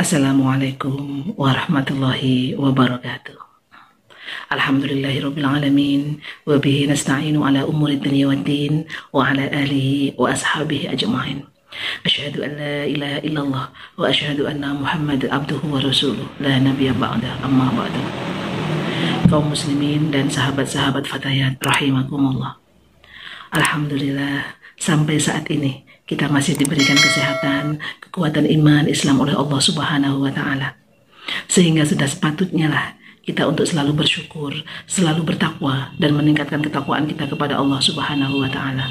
Assalamualaikum warahmatullahi wabarakatuh. Alhamdulillahirabbil alamin wa bihi nasta'inu ala umuri dunya waddin wa ala alihi wa ashabihi ajma'in. Asyhadu an la ilaha illallah wa asyhadu anna Muhammadan abduhu wa rasuluh la nabiyya ba'da amma ba'du. Kaum muslimin dan sahabat-sahabat Fatayat rahimakumullah. Alhamdulillah sampai saat ini kita masih diberikan kesehatan, kekuatan iman Islam oleh Allah Subhanahu wa Ta'ala. Sehingga sudah sepatutnya lah kita untuk selalu bersyukur, selalu bertakwa, dan meningkatkan ketakwaan kita kepada Allah Subhanahu wa Ta'ala.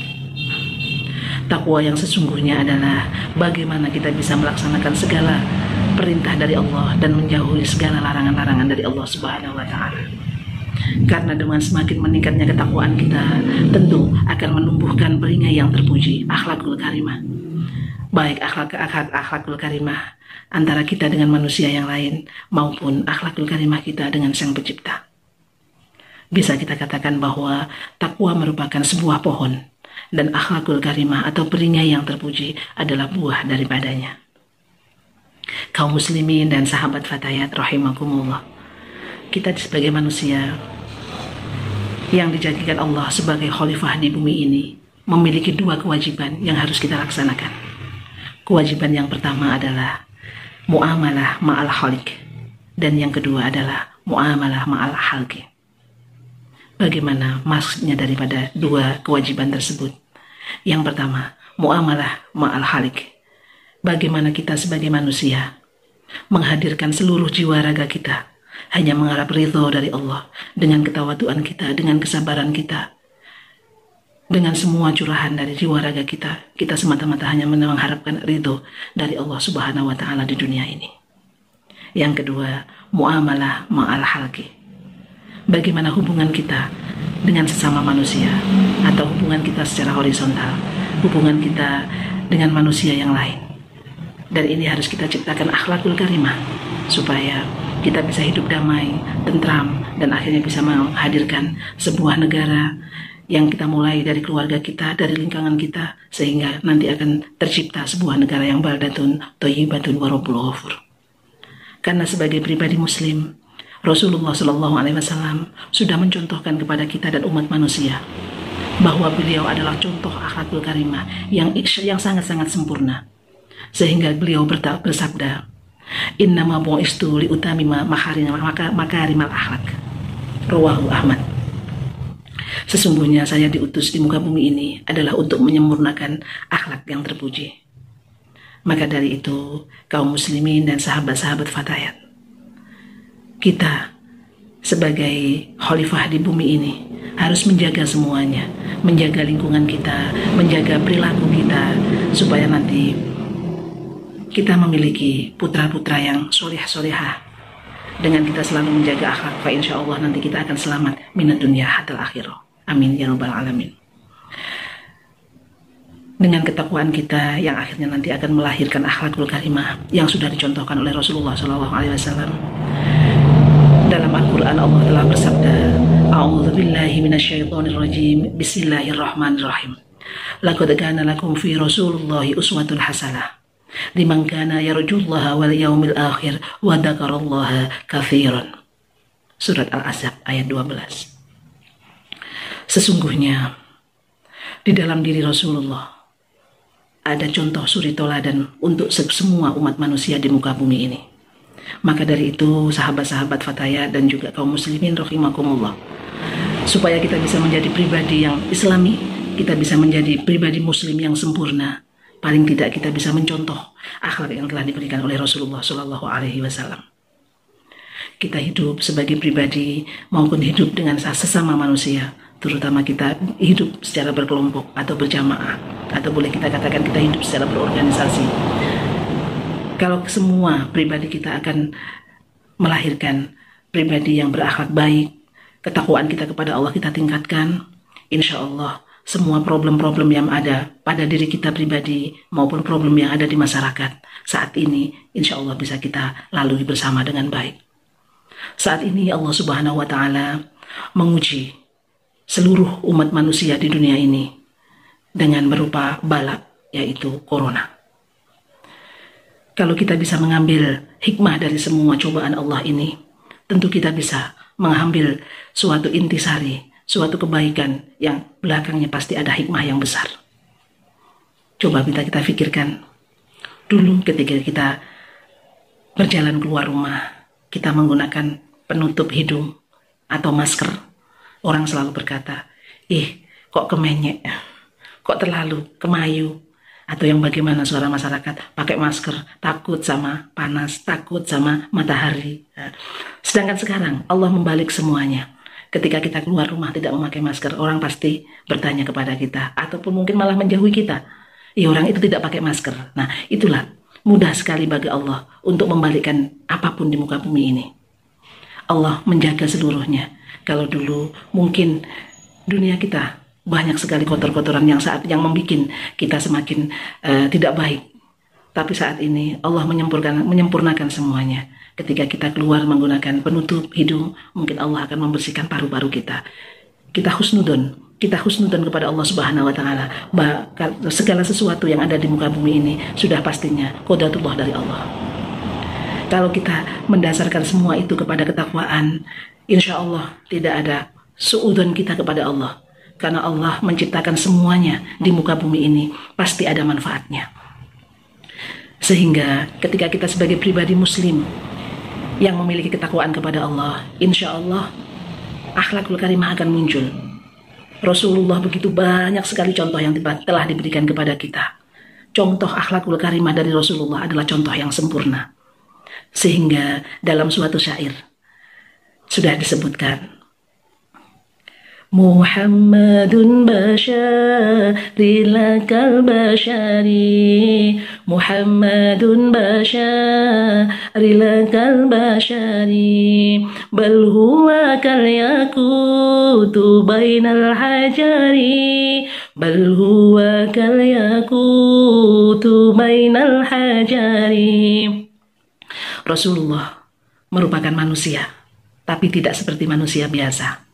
Takwa yang sesungguhnya adalah bagaimana kita bisa melaksanakan segala perintah dari Allah dan menjauhi segala larangan-larangan dari Allah Subhanahu wa Ta'ala. Karena dengan semakin meningkatnya ketakwaan kita, tentu akan menumbuhkan peringai yang terpuji, akhlakul karimah. Baik akhlakul karimah antara kita dengan manusia yang lain, maupun akhlakul karimah kita dengan Sang Pencipta. Bisa kita katakan bahwa takwa merupakan sebuah pohon, dan akhlakul karimah atau peringai yang terpuji adalah buah daripadanya. Kaum muslimin dan sahabat Fatayat rahimakumullah, kita sebagai manusia yang dijadikan Allah sebagai khalifah di bumi ini memiliki dua kewajiban yang harus kita laksanakan. Kewajiban yang pertama adalah muamalah ma'al khaliq, dan yang kedua adalah muamalah ma'al khalqi. Bagaimana maksudnya daripada dua kewajiban tersebut? Yang pertama, muamalah ma'al khaliq. Bagaimana kita sebagai manusia menghadirkan seluruh jiwa raga kita hanya mengharap ridho dari Allah, dengan ketawaduan kita, dengan kesabaran kita, dengan semua curahan dari jiwa raga kita. Kita semata-mata hanya mengharapkan ridho dari Allah Subhanahu wa Ta'ala di dunia ini. Yang kedua, muamalah ma'al halqi. Bagaimana hubungan kita dengan sesama manusia, atau hubungan kita secara horizontal, hubungan kita dengan manusia yang lain. Dan ini harus kita ciptakan akhlakul karimah, supaya kita bisa hidup damai, tentram, dan akhirnya bisa menghadirkan sebuah negara yang kita mulai dari keluarga kita, dari lingkungan kita, sehingga nanti akan tercipta sebuah negara yang baldatun thayyibatun wa rabbul ghafur. Karena sebagai pribadi muslim, Rasulullah SAW sudah mencontohkan kepada kita dan umat manusia bahwa beliau adalah contoh akhlakul karimah yang sangat-sangat sempurna. Sehingga beliau bersabda, innama bu'istu li utamima makarimal akhlak. Rawahu Ahmad. Sesungguhnya saya diutus di muka bumi ini adalah untuk menyempurnakan akhlak yang terpuji. Maka dari itu, kaum muslimin dan sahabat-sahabat Fatayat, kita sebagai khalifah di bumi ini harus menjaga semuanya, menjaga lingkungan kita, menjaga perilaku kita, supaya nanti kita memiliki putra-putra yang soleh-solehah. Dengan kita selalu menjaga akhlak, fa insya Allah nanti kita akan selamat minat dunia hatal akhirah. Amin ya rabbal alamin. Dengan ketakwaan kita yang akhirnya nanti akan melahirkan akhlakul karimah yang sudah dicontohkan oleh Rasulullah SAW. Dalam Al-Quran Allah telah bersabda, A'udzubillahi minasyaitonirrajim, Bismillahirrahmanirrahim. Laqad kana lakum fi Rasulillahi uswatun hasanah liman kana yarjullaha wal yaumil akhir wa dzakarallaha katsiran. Surat Al-Ahzab ayat 12. Sesungguhnya di dalam diri Rasulullah ada contoh suri toladan untuk semua umat manusia di muka bumi ini. Maka dari itu sahabat-sahabat Fatayat dan juga kaum muslimin rahimakumullah, supaya kita bisa menjadi pribadi yang islami, kita bisa menjadi pribadi muslim yang sempurna, paling tidak kita bisa mencontoh akhlak yang telah diberikan oleh Rasulullah SAW. Kita hidup sebagai pribadi maupun hidup dengan sesama manusia, terutama kita hidup secara berkelompok atau berjamaah, atau boleh kita katakan kita hidup secara berorganisasi. Kalau semua pribadi kita akan melahirkan pribadi yang berakhlak baik, ketakwaan kita kepada Allah kita tingkatkan, insya Allah semua problem-problem yang ada pada diri kita pribadi maupun problem yang ada di masyarakat saat ini, insya Allah bisa kita lalui bersama dengan baik. Saat ini Allah Subhanahu wa Ta'ala menguji seluruh umat manusia di dunia ini dengan berupa bala, yaitu corona. Kalau kita bisa mengambil hikmah dari semua cobaan Allah ini, tentu kita bisa mengambil suatu intisari, suatu kebaikan yang belakangnya pasti ada hikmah yang besar. Coba kita pikirkan, dulu ketika kita berjalan keluar rumah, kita menggunakan penutup hidung atau masker. Orang selalu berkata, kok kemenyek, kok terlalu kemayu. Atau yang bagaimana suara masyarakat, pakai masker, takut sama panas, takut sama matahari. Sedangkan sekarang Allah membalik semuanya. Ketika kita keluar rumah tidak memakai masker, orang pasti bertanya kepada kita, ataupun mungkin malah menjauhi kita. Orang itu tidak pakai masker. Nah, itulah mudah sekali bagi Allah untuk membalikkan apapun di muka bumi ini. Allah menjaga seluruhnya. Kalau dulu mungkin dunia kita banyak sekali kotor-kotoran yang membuat kita semakin tidak baik. Tapi saat ini Allah menyempurnakan semuanya. Ketika kita keluar menggunakan penutup hidung, mungkin Allah akan membersihkan paru-paru kita. Kita husnudon kepada Allah Subhanahu wa Ta'ala. Segala sesuatu yang ada di muka bumi ini sudah pastinya qodratullah dari Allah. Kalau kita mendasarkan semua itu kepada ketakwaan, insya Allah tidak ada suudon kita kepada Allah. Karena Allah menciptakan semuanya di muka bumi ini pasti ada manfaatnya. Sehingga ketika kita sebagai pribadi muslim yang memiliki ketakwaan kepada Allah, insya Allah akhlakul karimah akan muncul. Rasulullah begitu banyak sekali contoh yang telah diberikan kepada kita. Contoh akhlakul karimah dari Rasulullah adalah contoh yang sempurna. Sehingga dalam suatu syair sudah disebutkan, Muhammadun bashari lakal bashari, Muhammadun bashari lakal bashari, bal huwa kal yakutu bainal hajari, bal huwa kal yakutu bainal hajari. Rasulullah merupakan manusia, tapi tidak seperti manusia biasa.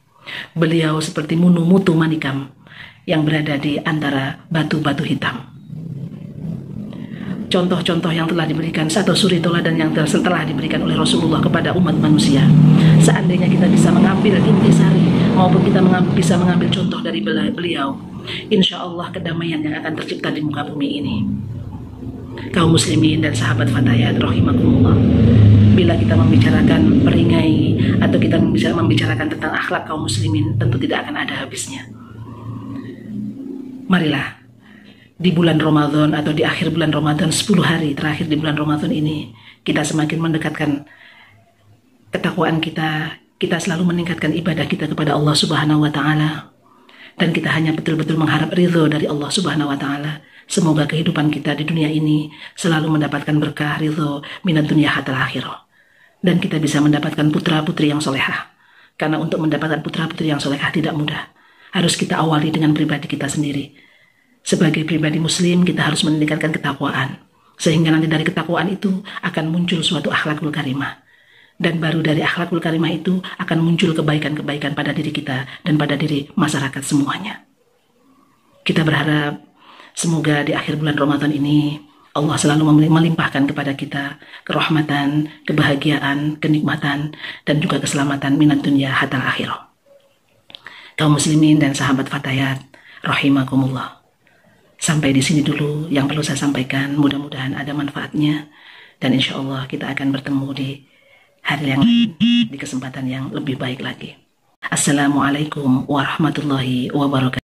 Beliau seperti mutu manikam yang berada di antara batu-batu hitam. Contoh-contoh yang telah diberikan, satu suri teladan yang telah diberikan oleh Rasulullah kepada umat manusia. Seandainya kita bisa mengambil intisari maupun kita bisa mengambil contoh dari beliau, insya Allah kedamaian yang akan tercipta di muka bumi ini. Kaum muslimin dan sahabat fatayat rahimakumullah, bila kita membicarakan peringai atau kita membicarakan tentang akhlak kaum muslimin, tentu tidak akan ada habisnya. Marilah di bulan Ramadan atau di akhir bulan Ramadan, 10 hari terakhir di bulan Ramadan ini, kita semakin mendekatkan ketakwaan kita selalu meningkatkan ibadah kita kepada Allah Subhanahu wa Ta'ala, dan kita hanya betul-betul mengharap ridho dari Allah Subhanahu wa Ta'ala. Semoga kehidupan kita di dunia ini selalu mendapatkan berkah ridho minad dunya hatal akhirah. Dan kita bisa mendapatkan putra-putri yang solehah. Karena untuk mendapatkan putra-putri yang solehah tidak mudah. Harus kita awali dengan pribadi kita sendiri. Sebagai pribadi muslim, kita harus meningkatkan ketakwaan. Sehingga nanti dari ketakwaan itu akan muncul suatu akhlakul karimah. Dan baru dari akhlakul karimah itu akan muncul kebaikan-kebaikan pada diri kita dan pada diri masyarakat semuanya. Kita berharap semoga di akhir bulan Ramadan ini Allah selalu melimpahkan kepada kita kerahmatan, kebahagiaan, kenikmatan, dan juga keselamatan minat dunia hatal akhirah. Kaum muslimin dan sahabat fatayat rahimakumullah. Sampai di sini dulu yang perlu saya sampaikan. Mudah-mudahan ada manfaatnya, dan insya Allah kita akan bertemu di hari yang lain, di kesempatan yang lebih baik lagi. Assalamualaikum warahmatullahi wabarakatuh.